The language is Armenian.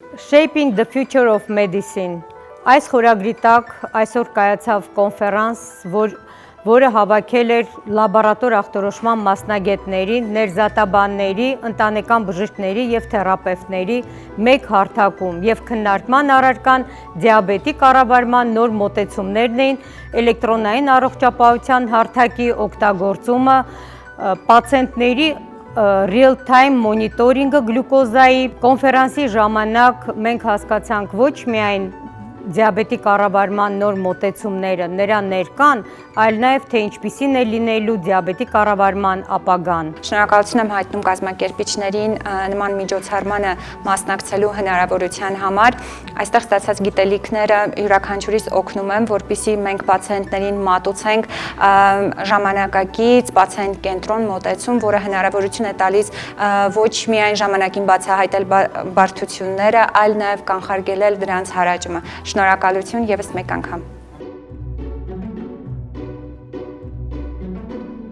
Shaping the Future of Medicine այս խորագրի տակ այսօր կայացավ կոնֆերանս, որը հավաքել էր լաբորատոր ախտորոշման մասնագետների, ներզատաբանների, ընտանեկան բժիշկների և թերապևտների մեկ հարթակում և քննարկման առարկան դիաբետի կառավարման նոր մոտեցումներն էին, էլեկտրոնային առողջապահության հարթակի օգտագործումը, պացիենտների real-time մոնիտորինգը գլյուկոզայի։ Կոնֆերանսի ժամանակ մենք հասկացանք ոչ միայն դիաբետի կառավարման նոր մոտեցումները, նրա ներկան, այլ նաև թե ինչպիսին է լինելու դիաբետի կառավարման ապագան։ Շնորհակալություն եմ հայտնում կազմակերպիչներին նման միջոցառմանը մասնակցելու հնարավորության համար։ Այստեղ ստացած գիտելիքները յուրաքանչյուրիս օգնում են, որպեսզի մենք պացիենտներին մատուցենք ժամանակակից պացիենտ կենտրոն մոտեցում, որը հնարավորություն է տալիս ոչ միայն ժամանակին բացահայտել բարդությունները, այլ նաև կանխարգելել դրանց հարաճումը։ Շնորհակալություն ևս մեկ անգամ։